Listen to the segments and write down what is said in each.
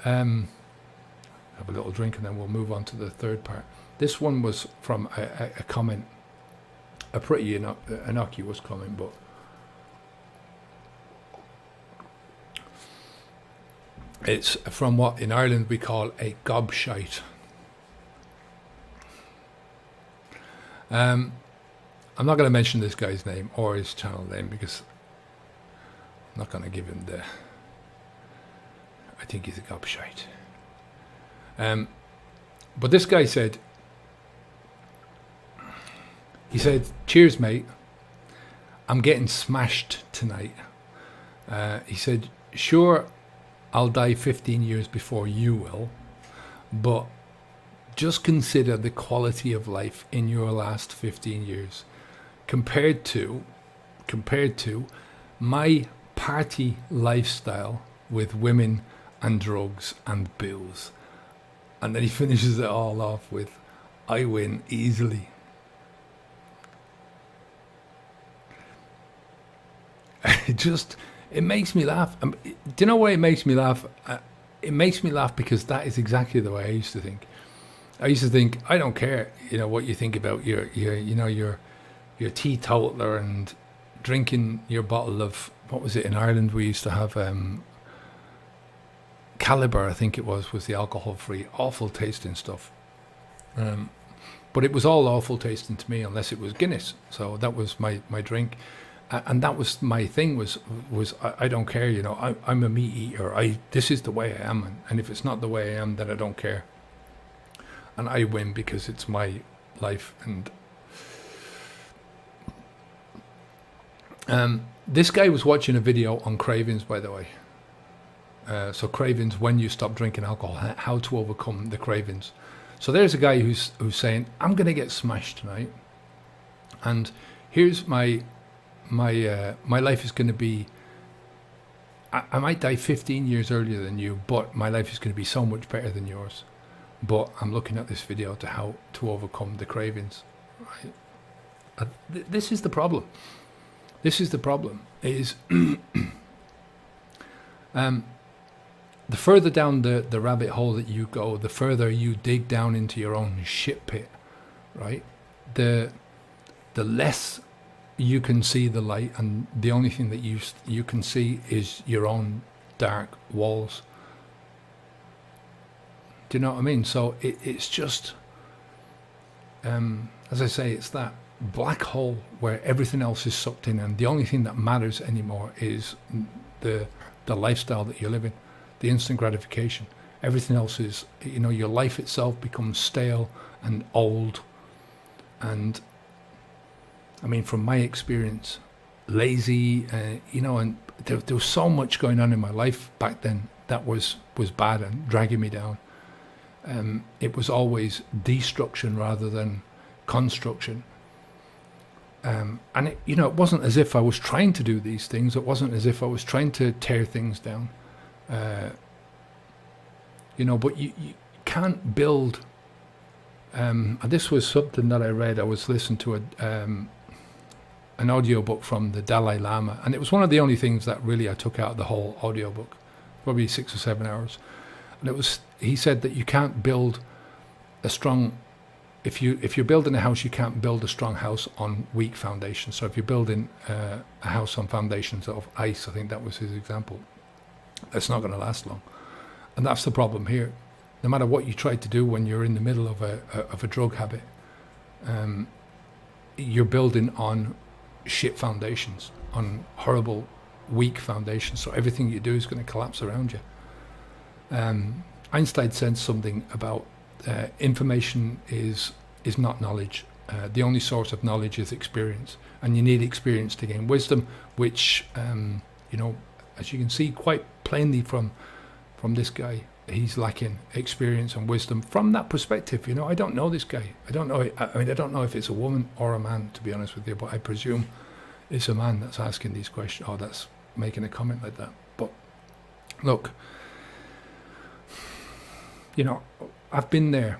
Have a little drink and then we'll move on to the third part. This one was from a comment, a pretty innocuous comment, but it's from what in Ireland we call a gobshite. I'm not going to mention this guy's name or his channel name because I'm not going to give him the... I think he's a gobshite. But this guy said, cheers mate, I'm getting smashed tonight. He said, sure, I'll die 15 years before you will, but just consider the quality of life in your last 15 years compared to my party lifestyle with women and drugs and booze. And then he finishes it all off with, I win easily. It makes me laugh. Do you know why it makes me laugh? It makes me laugh because that is exactly the way I used to think. I used to think, I don't care, what you think about your teetotaler and drinking your bottle of, what was it in Ireland? We used to have Caliber, I think it was the alcohol-free, awful tasting stuff. But it was all awful tasting to me unless it was Guinness. So that was my drink. And that was my thing was I don't care, I'm a meat eater. This is the way I am. And if it's not the way I am, then I don't care. And I win because it's my life. And this guy was watching a video on Cravings, by the way. So Cravings, when you stop drinking alcohol, how to overcome the cravings. So there's a guy who's saying, I'm going to get smashed tonight. And here's my life is going to be, I might die 15 years earlier than you, but my life is going to be so much better than yours. But I'm looking at this video to how to overcome the cravings. Right? This is the problem. This is the problem. Is the further down the rabbit hole that you go, the further you dig down into your own shit pit, right? The less you can see the light, and the only thing that you can see is your own dark walls. Do you know what I mean? So it's just, as I say, it's that black hole where everything else is sucked in, and the only thing that matters anymore is the lifestyle that you're living, the instant gratification. Everything else is, your life itself becomes stale and old, and I mean, from my experience, lazy, and there was so much going on in my life back then that was bad and dragging me down. It was always destruction rather than construction. And it wasn't as if I was trying to do these things. It wasn't as if I was trying to tear things down. But you can't build. And this was something that I read. I was listening to an audiobook from the Dalai Lama, and it was one of the only things that really I took out of the whole audiobook, probably 6 or 7 hours. And he said that you can't build a strong, if you're building a house, you can't build a strong house on weak foundations. So if you're building a house on foundations of ice, I think that was his example, that's not going to last long. And that's the problem here. No matter what you try to do when you're in the middle of a drug habit, you're building on shit foundations, on horrible, weak foundations. So everything you do is going to collapse around you. Einstein said something about information is not knowledge. The only source of knowledge is experience, and you need experience to gain wisdom, which as you can see quite plainly from this guy, he's lacking experience and wisdom from that perspective. I don't know this guy. I don't know. I don't know if it's a woman or a man, to be honest with you, but I presume it's a man that's asking these questions, or that's making a comment like that. But look, I've been there.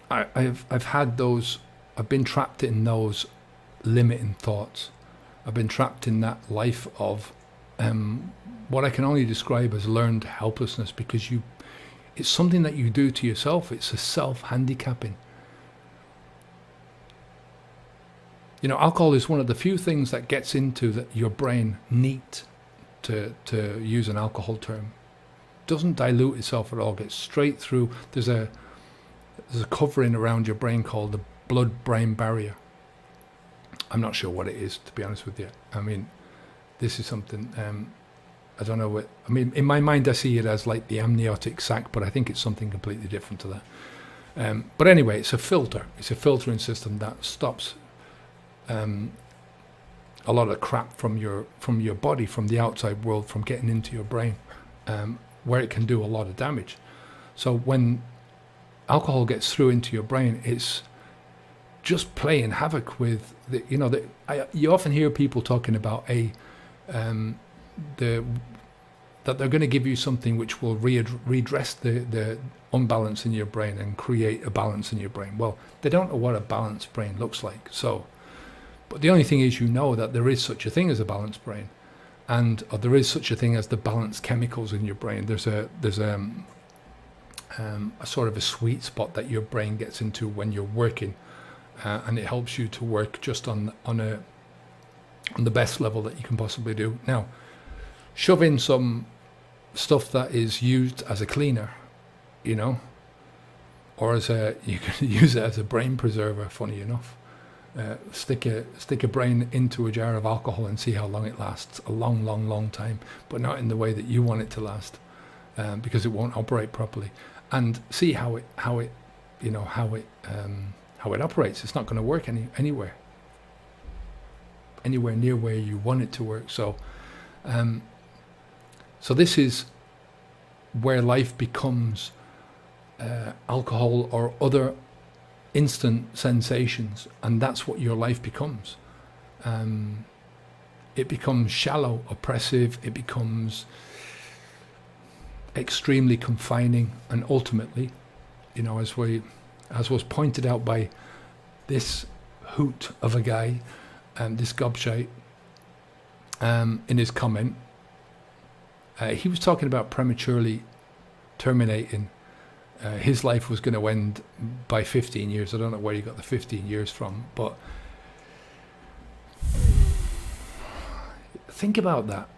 I've had those. I've been trapped in those limiting thoughts. I've been trapped in that life of what I can only describe as learned helplessness, because it's something that you do to yourself. It's a self-handicapping. Alcohol is one of the few things that gets into your brain neat, to use an alcohol term. Doesn't dilute itself at all, gets straight through. There's a covering around your brain called the blood-brain barrier. I'm not sure what it is, to be honest with you. I mean, this is something, I don't know what, I mean, in my mind I see it as like the amniotic sac, but I think it's something completely different to that. But anyway, it's a filter. It's a filtering system that stops a lot of crap from your body, from the outside world, from getting into your brain, where it can do a lot of damage. So when alcohol gets through into your brain, it's just playing havoc with you often hear people talking about that they're going to give you something which will redress the unbalance in your brain and create a balance in your brain. Well, they don't know what a balanced brain looks like. But the only thing is, that there is such a thing as a balanced brain, and there is such a thing as the balanced chemicals in your brain. There's a sort of a sweet spot that your brain gets into when you're working, and it helps you to work just on the best level that you can possibly do. Now, shove in some stuff that is used as a cleaner, or you can use it as a brain preserver. Funny enough. Stick a brain into a jar of alcohol and see how long it lasts. A long, long, long time, but not in the way that you want it to last, because it won't operate properly. And see how it operates. It's not going to work anywhere near where you want it to work. So this is where life becomes alcohol or other instant sensations, and that's what your life becomes. It becomes shallow, oppressive, it becomes extremely confining, and ultimately, as was pointed out by this hoot of a guy, this gobshite, in his comment, he was talking about prematurely terminating. His life was going to end by 15 years. I don't know where he got the 15 years from, but think about that.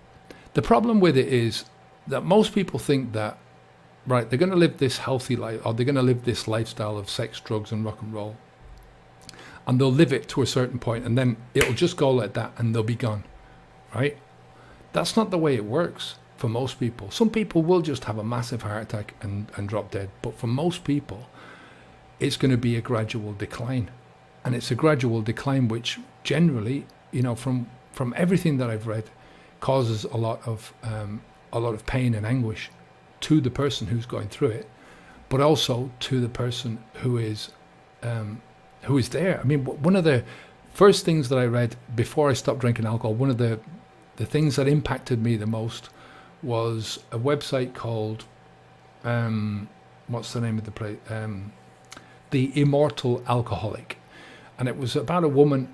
The problem with it is that most people think that, right, they're going to live this healthy life, or they're going to live this lifestyle of sex, drugs, and rock and roll, and they'll live it to a certain point, and then it'll just go like that, and they'll be gone, right? That's not the way it works. For most people, some people will just have a massive heart attack and drop dead. But for most people, it's going to be a gradual decline. And it's a gradual decline which generally, from everything that I've read, causes a lot of pain and anguish to the person who's going through it, but also to the person who is there. I mean, one of the first things that I read before I stopped drinking alcohol, one of the things that impacted me the most was a website called, what's the name of the place? The Immortal Alcoholic. And it was about a woman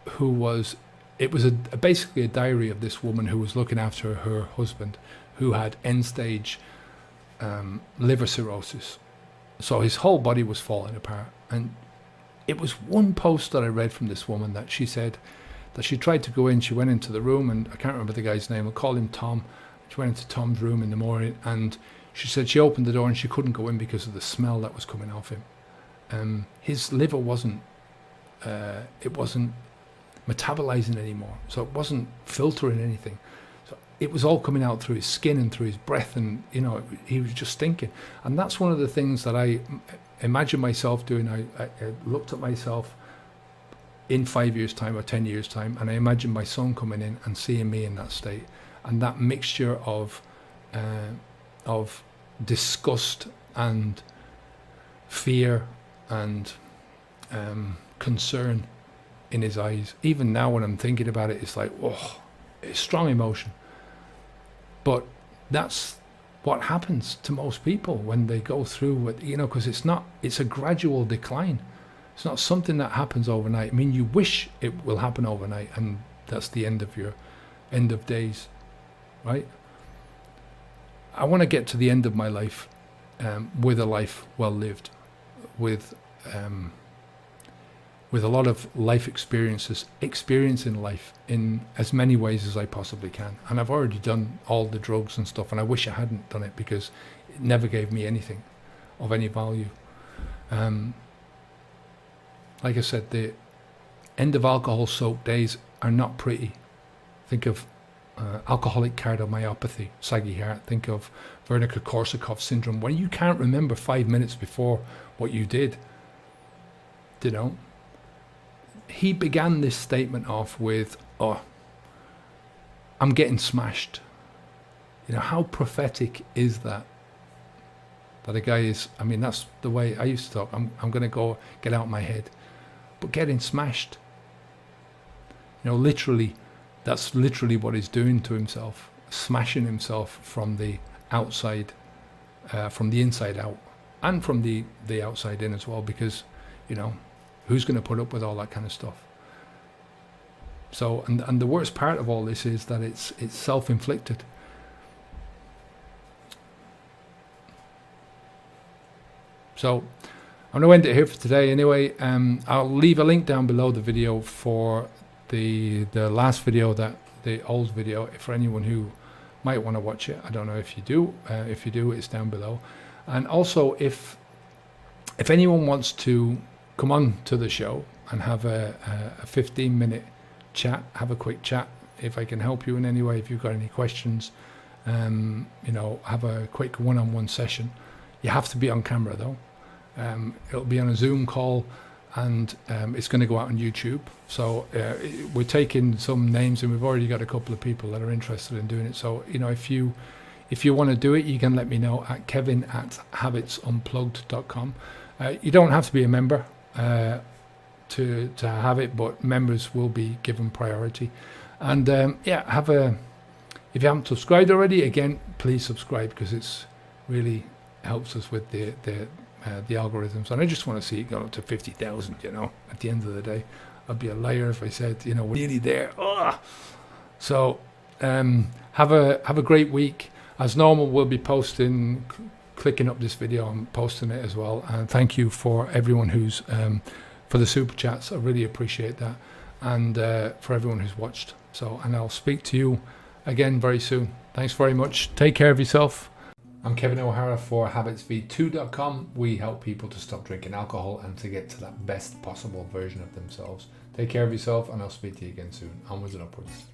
who was, basically a diary of this woman who was looking after her husband, who had end-stage liver cirrhosis. So his whole body was falling apart. And it was one post that I read from this woman that she said that she tried to go in, she went into the room, and I can't remember the guy's name, I'll call him Tom. She went into Tom's room in the morning, and she said she opened the door and she couldn't go in because of the smell that was coming off him. His liver wasn't metabolizing anymore, so it wasn't filtering anything. So it was all coming out through his skin and through his breath, and he was just stinking. And that's one of the things that I imagine myself doing. I looked at myself in 5 years' time or 10 years' time, and I imagined my son coming in and seeing me in that state. And that mixture of disgust and fear and concern in his eyes. Even now, when I'm thinking about it, it's like, oh, it's strong emotion. But that's what happens to most people when they go through what, because it's a gradual decline. It's not something that happens overnight. I mean, you wish it will happen overnight, and that's the end of days. Right? I want to get to the end of my life with a life well lived, with a lot of life experiencing life in as many ways as I possibly can. And I've already done all the drugs and stuff, and I wish I hadn't done it because it never gave me anything of any value. Like I said, the end of alcohol-soaked days are not pretty. Think of alcoholic cardiomyopathy, saggy heart. Think of Wernicke-Korsakoff syndrome, when you can't remember 5 minutes before what you did. You know, he began this statement off with, "Oh, I'm getting smashed." You know, how prophetic is that? That a guy is, I mean, that's the way I used to talk. I'm going to go get out of my head. But getting smashed, you know, literally, that's literally what he's doing to himself, smashing himself from the outside, from the inside out, and from the outside in as well, because, you know, who's going to put up with all that kind of stuff? So, and the worst part of all this is that it's self-inflicted. So I'm going to end it here for today anyway. I'll leave a link down below the video for the last video, the old video, for anyone who might want to watch it. I don't know if you do. If you do, it's down below. And also, if anyone wants to come on to the show and have a 15-minute chat, have a quick chat, if I can help you in any way, if you've got any questions, you know, have a quick one-on-one session. You have to be on camera though. It'll be on a Zoom call, and it's going to go out on YouTube. So we're taking some names, and we've already got a couple of people that are interested in doing it. So, you know, if you want to do it, you can let me know at kevin@habitsunplugged.com. You don't have to be a member to have it, but members will be given priority. And yeah, if you haven't subscribed already, again, please subscribe, because it's really helps us with the algorithms. And I just want to see it go up to 50,000. You know, at the end of the day, I'd be a liar if I said, you know, we're nearly there. Ugh. So have a great week. As normal, we'll be posting, clicking up this video and posting it as well. And thank you for everyone who's for the super chats. I really appreciate that, and for everyone who's watched. So, and I'll speak to you again very soon. Thanks very much. Take care of yourself. I'm Kevin O'Hara for habitsv2.com. We help people to stop drinking alcohol and to get to that best possible version of themselves. Take care of yourself, and I'll speak to you again soon. Onwards and upwards.